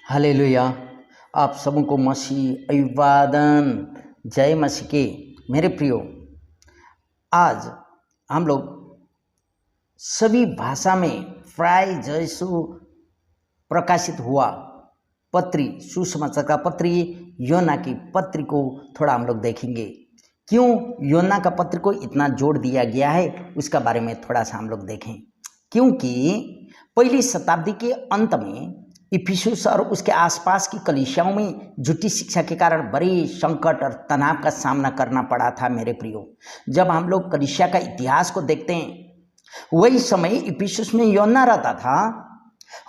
Hallelujah. आप सबको मसीह अभिवादन। जय मसीह के। मेरे प्रियो, आज हम लोग सभी भाषा में प्राय जैसु प्रकाशित हुआ पत्री, सुसमाचार का पत्री योना की पत्री को थोड़ा हम लोग देखेंगे। क्यों योना का पत्र को इतना जोड़ दिया गया है उसका बारे में थोड़ा सा हम लोग देखें। क्योंकि पहली शताब्दी के अंत में इफिसुस और उसके आसपास की कलीसियाओं में झूठी शिक्षा के कारण बड़े संकट और तनाव का सामना करना पड़ा था। मेरे प्रियो, जब हम लोग कलीसिया का इतिहास को देखते हैं, वही समय इफिसुस में योना रहता था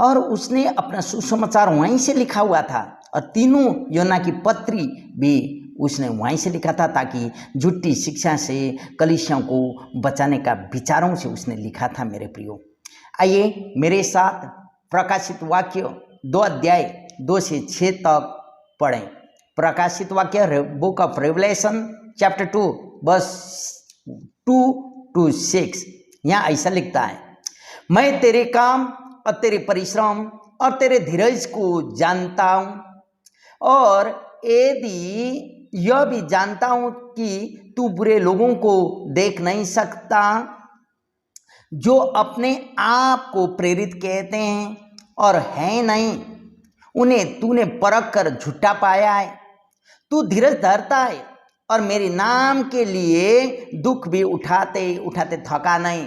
और उसने अपना सुसमाचार वहीं से लिखा हुआ था और तीनों योना की पत्री भी उसने वहीं से लिखा था, ताकि झूठी शिक्षा से कलीसियाओं को बचाने का विचारों से उसने लिखा था। मेरे प्रियो, आइए मेरे साथ प्रकाशित वाक्य 2 अध्याय 2 से 6 तक पढ़ें। प्रकाशित वाक्य Book of Revelation chapter 2 verse 2 to 6। यहाँ ऐसा लिखता है, मैं तेरे काम और तेरे परिश्रम और तेरे धीरज को जानता हूँ और यदि यह भी जानता हूँ कि तू बुरे लोगों को देख नहीं सकता जो अपने आप को प्रेरित कहते हैं और है नहीं, उन्हें तूने परख कर झूठा पाया है। तू धीरज धरता है और मेरे नाम के लिए दुख भी उठाते उठाते थका नहीं,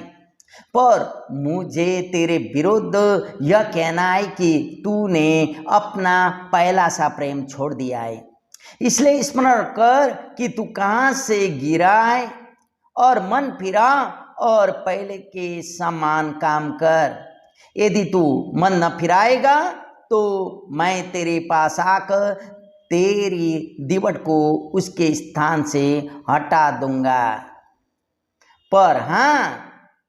पर मुझे तेरे विरुद्ध यह कहना है कि तूने अपना पहला सा प्रेम छोड़ दिया है। इसलिए स्मरण कर कि तू कहाँ से गिरा है और मन फिरा और पहले के समान काम कर। यदि तू मन न फिराएगा तो मैं तेरे पास आकर तेरी दीवट को उसके स्थान से हटा दूंगा। पर हाँ,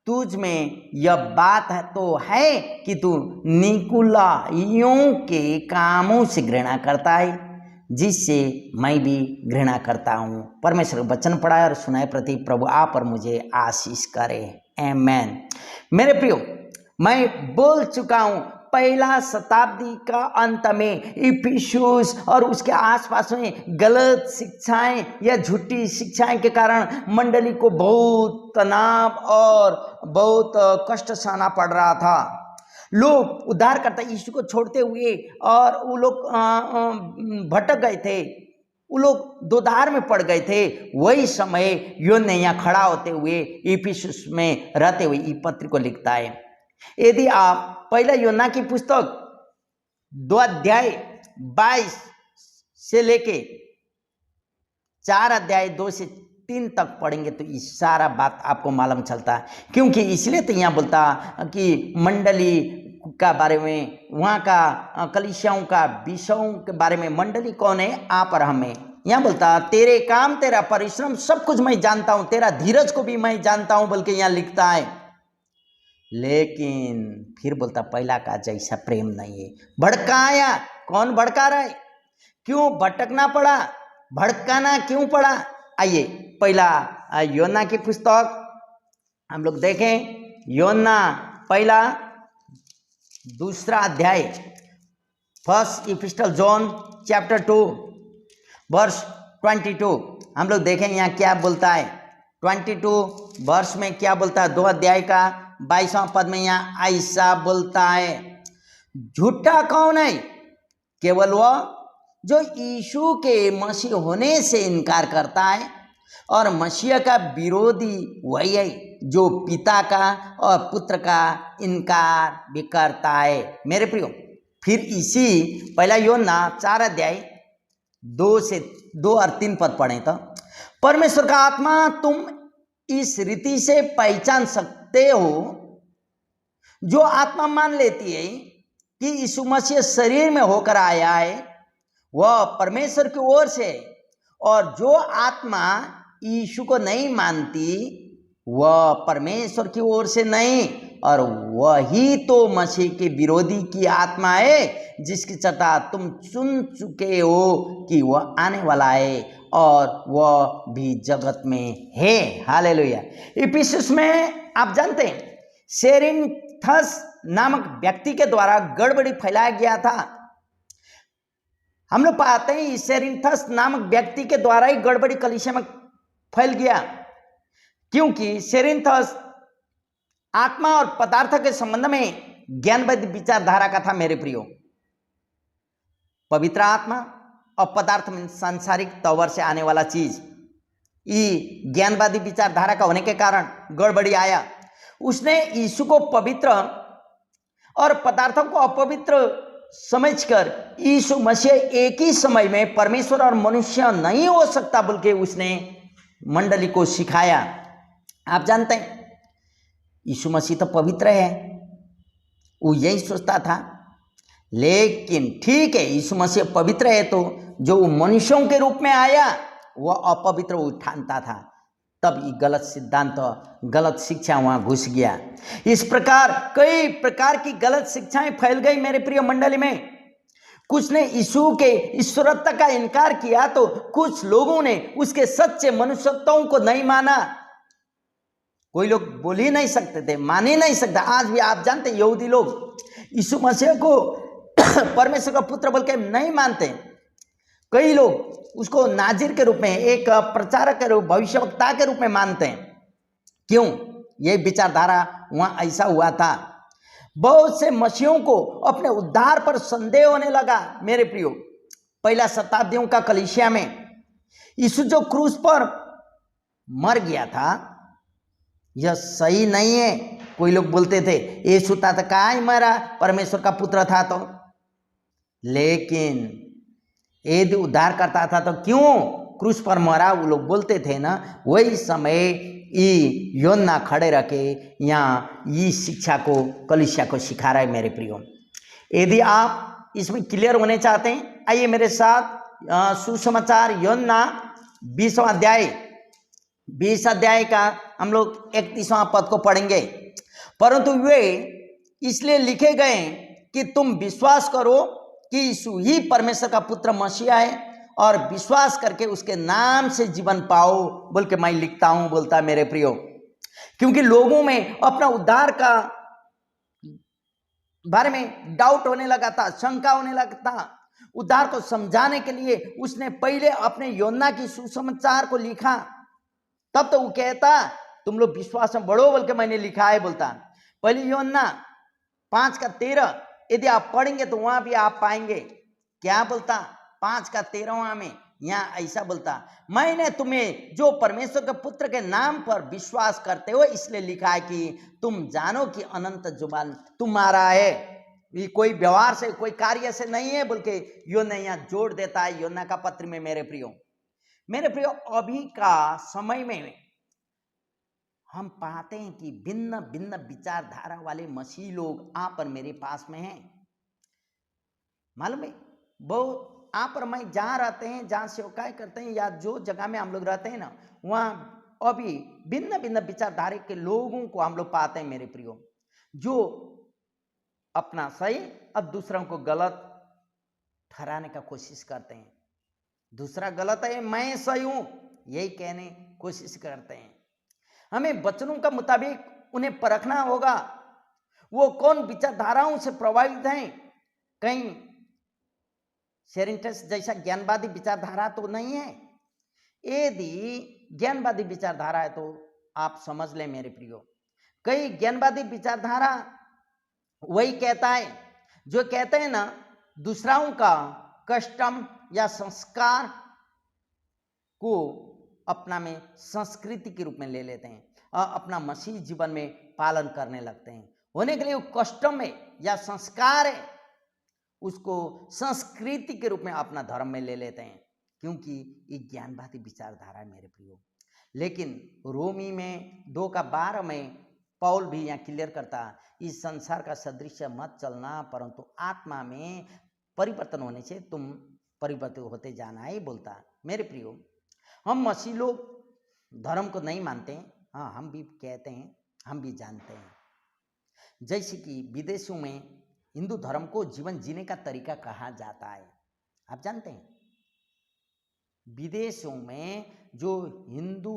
तुझ में यह बात तो है कि तू निकुलाइयों के कामों से घृणा करता है, जिससे मैं भी घृणा करता हूँ। परमेश्वर वचन पढ़ाए और सुनाए प्रति प्रभु आप और मुझे आशीष करे। आमेन। मेरे प्रियो, मैं बोल चुका हूँ, पहला शताब्दी का अंत में इफिसुस और उसके आसपास में गलत शिक्षाएं या झूठी शिक्षाएं के कारण मंडली को बहुत तनाव और बहुत कष्ट सहना पड़ रहा था। लोग उद्धारकर्ता यीशु को छोड़ते हुए और वो लोग भटक गए थे, वो लोग दोधार में पड़ गए थे। वही समय योना यहाँ खड़ा होते हुए इफिसुस में रहते हुए इस पत्र को लिखता है। यदि आप पहला योना की पुस्तक 2 अध्याय 22 से लेके 4 अध्याय 2 से 3 तक पढ़ेंगे तो ये सारा बात आपको मालूम चलता है। क्योंकि इसलिए तो यहाँ बोलता कि मंडली का बारे में, वहाँ का कलीसियाओं का विषयों के बारे में। मंडली कौन है? आप और हमें। यहाँ बोलता तेरे काम, तेरा परिश्रम सब कुछ मैं जानता हूँ, तेरा धीरज को भी मैं जानता हूँ, बल्कि यहाँ लिखता है। लेकिन फिर बोलता पहला का जैसा प्रेम नहीं है। भड़काया, कौन भड़का रहा है? क्यों भटकना पड़ा? भड़काना क्यों पड़ा? आइए पहला योना की पुस्तक हम लोग देखें। योना पहला 2 अध्याय, फर्स्ट इपिस्टल जॉन चैप्टर 2 वर्स 22 हम लोग देखें यहाँ क्या बोलता है। 22 वर्ष में क्या बोलता है? 2 अध्याय का 22वां पद में यहाँ ऐसा बोलता है, झूठा कौन है? केवल वह जो यीशु के मसीह होने से इनकार करता है, और मसीह का विरोधी वही है जो पिता का और पुत्र का इनकार भी करता है। मेरे प्रियो, फिर इसी पहला योना 4 अध्याय 2 और 3 पद पढ़े तो, परमेश्वर का आत्मा तुम इस रीति से पहचान सकते हो, जो आत्मा मान लेती है कि यीशु मसीह शरीर में होकर आया है वह परमेश्वर की ओर से, और जो आत्मा यीशु को नहीं मानती वह परमेश्वर की ओर से नहीं, और वही तो मसीह के विरोधी की आत्मा है, जिसकी चर्चा तुम सुन चुके हो कि वह आने वाला है और वह भी जगत में है। हालेलुया। इफिसुस में आप जानते हैं सेरिन्थस नामक व्यक्ति के द्वारा गड़बड़ी फैलाया गया था। हम लोग पाते हैं सेरिन्थस नामक व्यक्ति के द्वारा ही गड़बड़ी कलीसिया में फैल गया, क्योंकि सेरिन्थस आत्मा और पदार्थ के संबंध में ज्ञानवादी विचारधारा का था। मेरे प्रियो, पवित्र आत्मा और पदार्थ में सांसारिक तौर से आने वाला चीज, ये ज्ञानवादी विचारधारा का होने के कारण गड़बड़ी आया। उसने यीशु को पवित्र और पदार्थों को अपवित्र समझकर यीशु मसीह एक ही समय में परमेश्वर और मनुष्य नहीं हो सकता बोल के उसने मंडली को सिखाया। आप जानते हैं यीशु मसीह तो पवित्र है, वो यही सोचता था। लेकिन ठीक है, यीशु मसीह पवित्र है तो जो मनुष्यों के रूप में आया वह अपवित्र वो ठानता था। तब ये गलत सिद्धांत, गलत शिक्षा वहां घुस गया। इस प्रकार कई प्रकार की गलत शिक्षाएं फैल गई मेरे प्रिय मंडली में। कुछ ने यीशु के ईश्वरत्व का इनकार किया तो कुछ लोगों ने उसके सच्चे मनुष्यत्वों को नहीं माना। कोई लोग बोल ही नहीं सकते थे, मान ही नहीं सकता। आज भी आप जानते हैं यहूदी लोग यीशु मसीह को परमेश्वर का पुत्र बोल के नहीं मानते। कई लोग उसको नाजिर के रूप में, एक प्रचारक के रूप, भविष्यवक्ता के रूप में मानते हैं। क्यों? ये विचारधारा वहां ऐसा हुआ था। बहुत से मसीहों को अपने उद्धार पर संदेह होने लगा। मेरे प्रियो, पहला शताब्दियों का कलीसिया में यीशु जो क्रूस पर मर गया था यह सही नहीं है। कोई लोग बोलते थे यीशु था तो काहे मरा, परमेश्वर का पुत्र था तो। लेकिन यदि उद्धार करता था तो क्यों क्रूस पर मरा, वो लोग बोलते थे ना। वही समय योना खड़े रखे यहाँ ये शिक्षा को कलीसिया को सिखा रहा है। मेरे प्रियो, यदि आप इसमें क्लियर होने चाहते हैं, आइए मेरे साथ सुसमाचार योना 20 अध्याय का हम लोग 31वां पद को पढ़ेंगे। परंतु वे इसलिए लिखे गए कि तुम विश्वास करो कि यीशु ही परमेश्वर का पुत्र मसीहा है और विश्वास करके उसके नाम से जीवन पाओ बोल के मैं लिखता हूं, बोलता है मेरे प्रियो। क्योंकि लोगों में अपना उद्धार का बारे में डाउट होने लगा था, शंका होने लगा था। उद्धार को समझाने के लिए उसने पहले अपने योना की सुसमाचार को लिखा। तब तो वो कहता तुम लोग विश्वास में बढ़ो बोल के मैंने लिखा है, बोलता। पहले योना 5:13 यदि आप पढ़ेंगे तो वहां भी आप पाएंगे क्या बोलता। 5:13 में यहाँ ऐसा बोलता, मैंने तुम्हें जो परमेश्वर के पुत्र के नाम पर विश्वास करते हो इसलिए लिखा है कि तुम जानो कि अनंत जुबान तुम्हारा है। ये कोई व्यवहार से, कोई कार्य से नहीं है बोल के योना यहाँ जोड़ देता है योना का पत्र में। मेरे प्रियो, अभी का समय में हम पाते हैं कि भिन्न भिन्न विचारधारा वाले मसीह लोग आप और मेरे पास में हैं। मालूम है, बहुत आप और मैं जहाँ रहते हैं, जहाँ सेवकाएं करते हैं या जो जगह में हम लोग रहते हैं ना, वहाँ अभी भिन्न भिन्न विचारधारा के लोगों को हम लोग पाते हैं मेरे प्रियो, जो अपना सही और दूसरों को गलत ठहराने का कोशिश करते हैं। दूसरा गलत है, मैं सही हूं, यही कहने कोशिश करते हैं। हमें वचनों का मुताबिक उन्हें परखना होगा, वो कौन विचारधाराओं से प्रभावित हैं। कहीं सेरिन्थस जैसा ज्ञानवादी विचारधारा तो नहीं है। यदि ज्ञानवादी विचारधारा है तो आप समझ लें मेरे प्रियो, कई ज्ञानवादी विचारधारा वही कहता है जो कहते हैं ना, दूसरों का कस्टम या संस्कार को अपना में संस्कृति के रूप में ले लेते हैं और अपना मसीह जीवन में पालन करने लगते हैं। होने के लिए वो कस्टम है या संस्कार है, उसको संस्कृति के रूप में अपना धर्म में ले लेते हैं, क्योंकि ये ज्ञानवादी विचारधारा है मेरे प्रियो। लेकिन रोमी में 2:12 में पौल भी यहाँ क्लियर करता, इस संसार का सदृश्य मत चलना परंतु आत्मा में परिवर्तन होने से तुम परिवर्तित होते जाना ही बोलता। मेरे प्रियो, हम मसीह लोग धर्म को नहीं मानते हैं। हाँ, हम भी कहते हैं, हम भी जानते हैं। जैसे कि विदेशों में हिंदू धर्म को जीवन जीने का तरीका कहा जाता है। आप जानते हैं विदेशों में जो हिंदू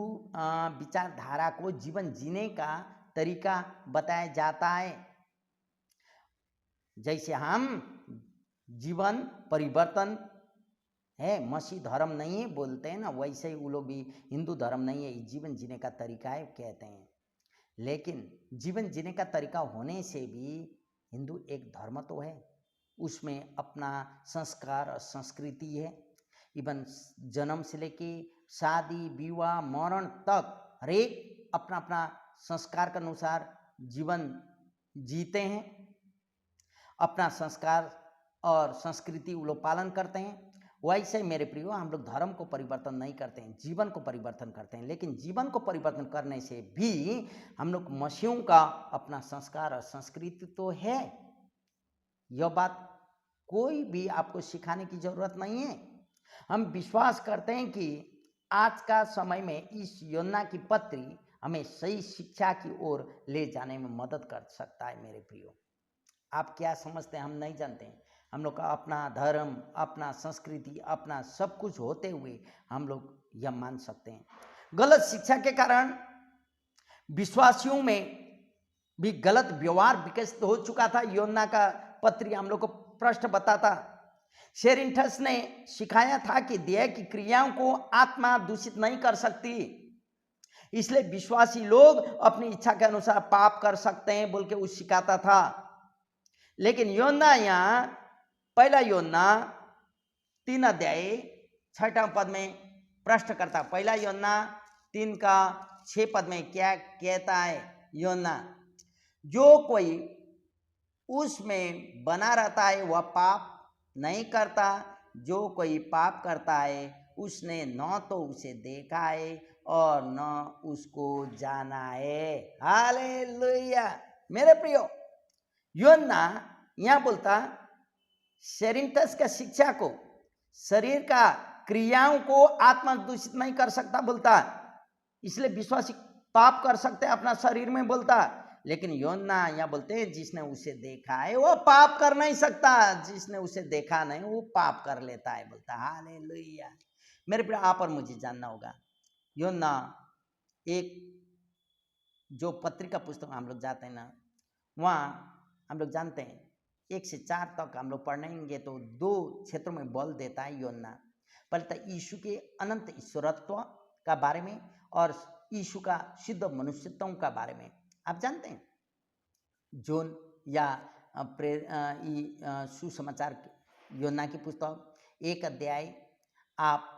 विचारधारा को जीवन जीने का तरीका बताया जाता है, जैसे हम जीवन परिवर्तन है, मसीह धर्म नहीं है बोलते हैं ना, वैसे ही वो लोग भी हिंदू धर्म नहीं है, जीवन जीने का तरीका है कहते हैं। लेकिन जीवन जीने का तरीका होने से भी हिंदू एक धर्म तो है, उसमें अपना संस्कार और संस्कृति है। इवन जन्म से लेके शादी विवाह मरण तक हर एक अपना अपना संस्कार के अनुसार जीवन जीते हैं, अपना संस्कार और संस्कृति वो लोग पालन करते हैं। वैसे मेरे प्रियो हम लोग धर्म को परिवर्तन नहीं करते हैं, जीवन को परिवर्तन करते हैं। लेकिन जीवन को परिवर्तन करने से भी हम लोग मसीहों का अपना संस्कार और संस्कृति तो है, यह बात कोई भी आपको सिखाने की जरूरत नहीं है। हम विश्वास करते हैं कि आज का समय में इस योना की पत्री हमें सही शिक्षा की ओर ले जाने में मदद कर सकता है। मेरे प्रियो, आप क्या समझते हैं हम नहीं जानते हैं। हम लोग का अपना धर्म, अपना संस्कृति, अपना सब कुछ होते हुए हम लोग यह मान सकते हैं। गलत शिक्षा के कारण विश्वासियों में भी गलत व्यवहार विकसित हो चुका था। योना का पत्री हम लोग को प्रश्न बताता। सेरिन्थस ने सिखाया था कि देह की क्रियाओं को आत्मा दूषित नहीं कर सकती, इसलिए विश्वासी लोग अपनी इच्छा के अनुसार पाप कर सकते हैं बोल के वो सिखाता था। लेकिन योना यहाँ पहला योना 3 अध्याय 6 पद में प्रश्न करता। पहला योना 3 का 6 पद में क्या कहता है? योना, जो कोई उसमें बना रहता है वह पाप नहीं करता, जो कोई पाप करता है उसने न तो उसे देखा है और न उसको जाना है। हालेलुया। मेरे प्रियो, योना यहाँ बोलता सेरिन्थस का शिक्षा को, शरीर का क्रियाओं को आत्मा दूषित नहीं कर सकता बोलता, इसलिए विश्वासी पाप कर सकते हैं अपना शरीर में बोलता। लेकिन योना यहाँ बोलते हैं जिसने उसे देखा है वो पाप कर नहीं सकता, जिसने उसे देखा नहीं वो पाप कर लेता है बोलता। हालेलुया। मेरे प्रिय, आप और मुझे जानना होगा, योना एक जो पत्रिका पुस्तक हम लोग जाते हैं ना, वहाँ हम लोग जानते हैं 1 से 4 तक हम लोग पढ़ेंगे तो 2 क्षेत्रों में बल देता है योना। पहले तो यीशु के अनंत ईश्वरत्व का बारे में और यीशु का शुद्ध मनुष्यत्व का बारे में। आप जानते हैं जोन या सुसमाचार योना की पुस्तक 1 अध्याय आप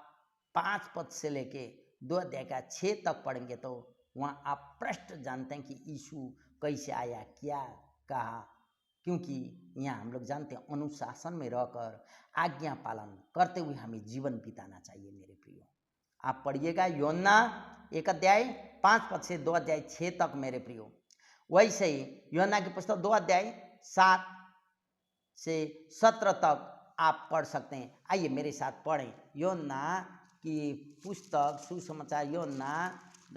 5 पद से लेके 2 अध्याय का 6 तक पढ़ेंगे तो वहाँ आप प्रश्न जानते हैं कि यीशु कैसे आया, क्या कहा, क्योंकि यहाँ हम लोग जानते हैं अनुशासन में रहकर आज्ञा पालन करते हुए हमें जीवन बिताना चाहिए। मेरे प्रियो, आप पढ़िएगा योना 1 अध्याय 5 पद से 2 अध्याय 6 तक। मेरे प्रियो, वैसे ही योना की पुस्तक 2 अध्याय 7 से 17 तक आप पढ़ सकते हैं। आइए मेरे साथ पढ़ें योना की पुस्तक, सुसमाचार योना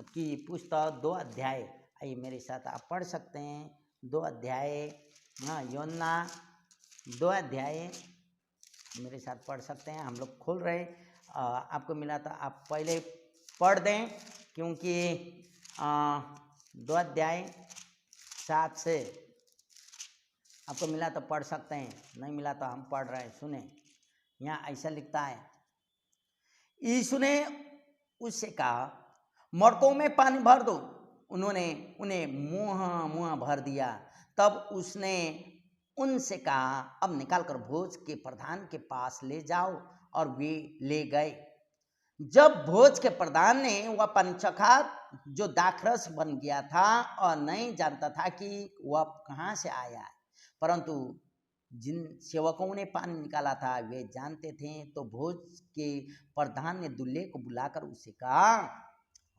की पुस्तक 2 अध्याय। आइए मेरे साथ आप पढ़ सकते हैं 2 अध्याय। हाँ, योना 2 अध्याय मेरे साथ पढ़ सकते हैं। हम लोग खोल रहे, आपको मिला था आप पहले पढ़ दें, क्योंकि 2 अध्याय 7 से आपको मिला तो पढ़ सकते हैं, नहीं मिला तो हम पढ़ रहे हैं। सुने, यहाँ ऐसा लिखता है, यीशु ने उससे कहा मटकों में पानी भर दो। उन्होंने उन्हें मुँह भर दिया। तब उसने उनसे कहा अब निकालकर भोज के प्रधान के पास ले जाओ, और वे ले गए। जब भोज के प्रधान ने वह पानी चखा जो दाखरस बन गया था और नहीं जानता था कि वह कहाँ से आया, परंतु जिन सेवकों ने पानी निकाला था वे जानते थे। तो भोज के प्रधान ने दूल्हे को बुलाकर उससे कहा,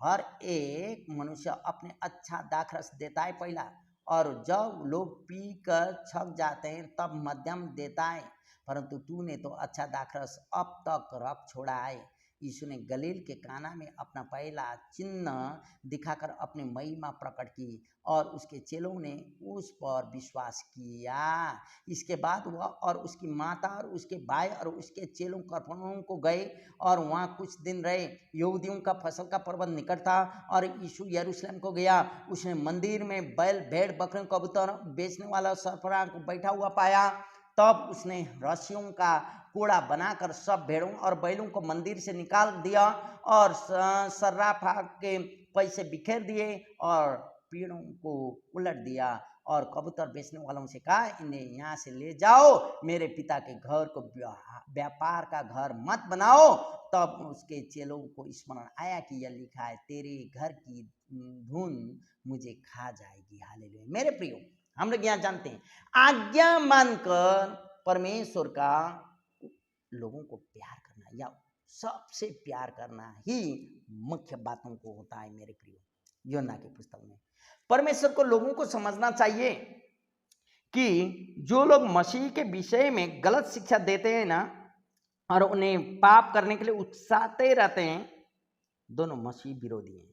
हर एक मनुष्य अपने अच्छा दाखरस देता है पहला, और जब लोग पीकर छक जाते हैं तब मध्यम देता है, परंतु तूने तो अच्छा दाखरस अब तक रख छोड़ा है। यीशु ने गलील के काना में अपना पहला चिन्ह दिखाकर अपनी महिमा प्रकट की और उसके चेलों ने उस पर विश्वास किया। इसके बाद वह और उसकी माता और उसके भाई और उसके चेलों कफरनहूम को गए और वहाँ कुछ दिन रहे। यहूदियों का फसल का पर्व निकट था और यीशु यरूशलेम को गया। उसने मंदिर में बैल भेड़ बकरे कबूतर बेचने वाला सरफराह को बैठा हुआ पाया। तब उसने रस्सियों का कूड़ा बनाकर सब भेड़ों और बैलों को मंदिर से निकाल दिया और सर्राफा के पैसे बिखेर दिए और पेड़ों को उलट दिया और कबूतर बेचने वालों से कहा, इन्हें यहाँ से ले जाओ, मेरे पिता के घर को व्यापार का घर मत बनाओ। तब उसके चेलों को स्मरण आया कि यह लिखा है, तेरे घर की धुन मुझे खा जाएगी। हालेलुया। मेरे प्रियो, हम लोग यहाँ जानते हैं आज्ञा मानकर परमेश्वर का लोगों को प्यार करना या सबसे प्यार करना ही मुख्य बातों को होता है। मेरे प्रियो, योना की पुस्तक में परमेश्वर को लोगों को समझना चाहिए कि जो लोग मसीह के विषय में गलत शिक्षा देते हैं ना और उन्हें पाप करने के लिए उकसाते रहते हैं, दोनों मसीह विरोधी हैं।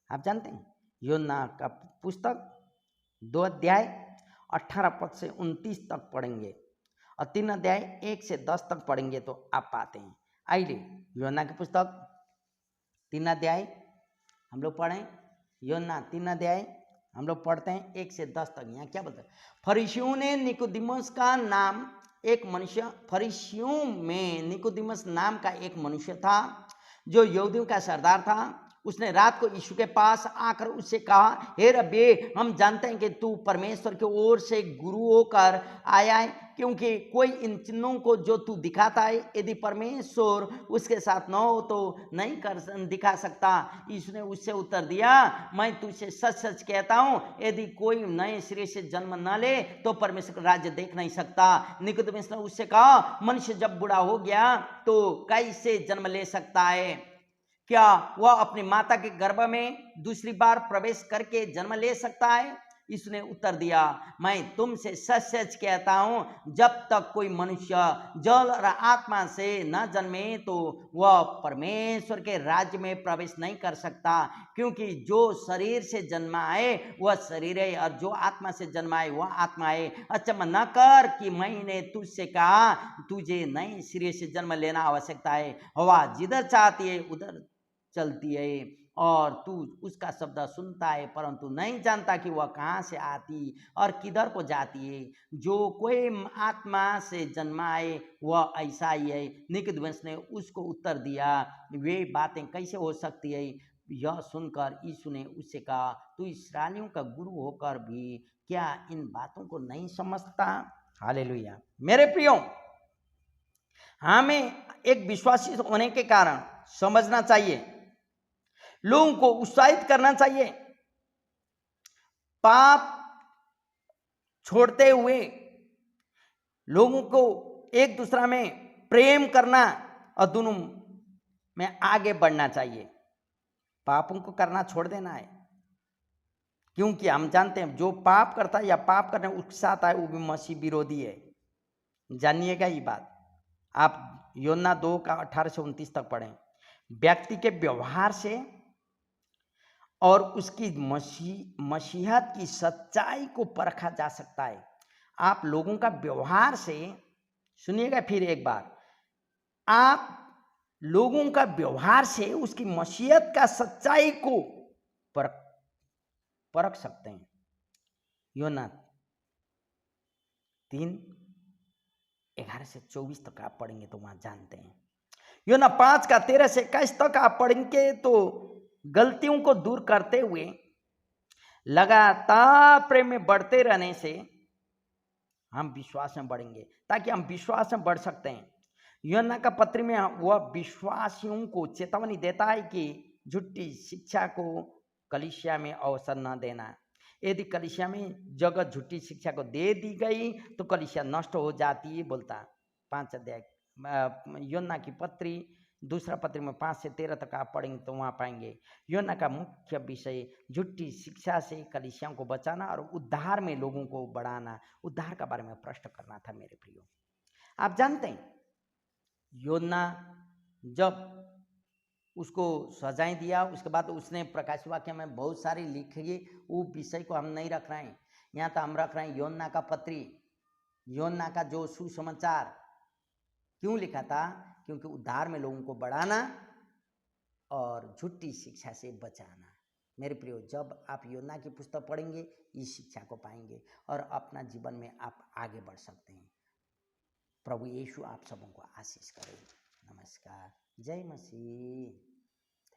आप जानते हैं योना का पुस्तक 2 अध्याय 18 पद से 29 तक पढ़ेंगे और 3 अध्याय 1 से 10 तक पढ़ेंगे तो आप पाते हैं। आइए योना की पुस्तक 3 अध्याय हम लोग पढ़ें। योना 3 अध्याय हम लोग पढ़ते हैं 1 से 10 तक। यहाँ क्या बोलते हैं? फरीसियों ने निकोदिमस का नाम एक मनुष्य, फरीसियों में निकोदिमस नाम का एक मनुष्य था जो यहूदियों का सरदार था। उसने रात को यीशु के पास आकर उससे कहा, हे रब्बी, हम जानते हैं कि तू परमेश्वर की ओर से गुरु होकर आया है, क्योंकि कोई इन चिन्हों को जो तू दिखाता है, यदि परमेश्वर उसके साथ न हो तो नहीं कर दिखा सकता। यीशु ने उससे उत्तर दिया, मैं तुझसे सच सच कहता हूँ, यदि कोई नए सिरे से जन्म न ले तो परमेश्वर का राज्य देख नहीं सकता। निकोदेमुस ने उससे कहा, मनुष्य जब बूढ़ा हो गया तो कैसे जन्म ले सकता है? क्या वह अपनी माता के गर्भ में दूसरी बार प्रवेश करके जन्म ले सकता है? इसने उत्तर दिया, मैं तुमसे सच सच कहता हूं, जब तक कोई मनुष्य जल और आत्मा से न जन्मे तो वह परमेश्वर के राज्य में प्रवेश नहीं कर सकता। क्योंकि जो शरीर से जन्मा है वह शरीर है और जो आत्मा से जन्मा है वह आत्मा है। अचंभा न कर कि मैंने तुझसे कहा, तुझे नए सिरे से जन्म लेना आवश्यकता है। हवा जिधर चाहती है उधर चलती है और तू उसका शब्द सुनता है, परंतु नहीं जानता कि वह कहाँ से आती और किधर को जाती है। जो कोई आत्मा से जन्मा है वह ऐसा ही है। निकोदेमुस ने उसको उत्तर दिया, वे बातें कैसे हो सकती है? यह सुनकर यीशु ने उससे कहा, तू इस्राएलियों का गुरु होकर भी क्या इन बातों को नहीं समझता? हालेलुया। मेरे प्रियो, हमें एक विश्वासी होने के कारण समझना चाहिए, लोगों को उत्साहित करना चाहिए, पाप छोड़ते हुए लोगों को एक दूसरा में प्रेम करना और दोनों में आगे बढ़ना चाहिए। पापों को करना छोड़ देना है, क्योंकि हम जानते हैं जो पाप करता है या पाप करने उकसाता है वो भी मसीह विरोधी है। जानिएगा ये बात। आप योना 2 का 18 से 29 तक पढ़ें। व्यक्ति के व्यवहार से और उसकी मसीहत की सच्चाई को परखा जा सकता है। आप लोगों का व्यवहार से, सुनिएगा फिर एक बार, आप लोगों का व्यवहार से उसकी मसीहत का सच्चाई को परख सकते हैं। योना 3 11 से 24 तक आप पढ़ेंगे तो वहां जानते हैं। योना 5 का 13 से 21 तक आप पढ़ेंगे तो गलतियों को दूर करते हुए लगातार प्रेम में बढ़ते रहने से हम विश्वास में बढ़ेंगे, ताकि हम विश्वास में बढ़ सकते हैं। योना का पत्र में वह विश्वासियों को चेतावनी देता है कि झूठी शिक्षा को कलीसिया में अवसर न देना। यदि कलीसिया में जगह झूठी शिक्षा को दे दी गई तो कलीसिया नष्ट हो जाती है, बोलता 5 अध्याय योना की पत्री, दूसरा पत्र में 5 से 13 तक आप पढ़ेंगे तो वहाँ पाएंगे। योना का मुख्य विषय झूठी शिक्षा से कलीसियाओं को बचाना और उद्धार में लोगों को बढ़ाना, उद्धार का बारे में प्रश्न करना था। मेरे प्रियो, आप जानते हैं योना जब उसको सजाएं दिया, उसके बाद उसने प्रकाश वाक्य में बहुत सारी लिखी, वो विषय को हम नहीं रख रहे हैं यहाँ, तो हम रख रहे हैं योना का पत्री, योना का जो सुसमाचार। क्यों लिखा था? क्योंकि उद्धार में लोगों को बढ़ाना और झूठी शिक्षा से बचाना। मेरे प्रियो, जब आप योना की पुस्तक पढ़ेंगे इस शिक्षा को पाएंगे और अपना जीवन में आप आगे बढ़ सकते हैं। प्रभु यीशु आप सबों को आशीष करे। नमस्कार। जय मसीह।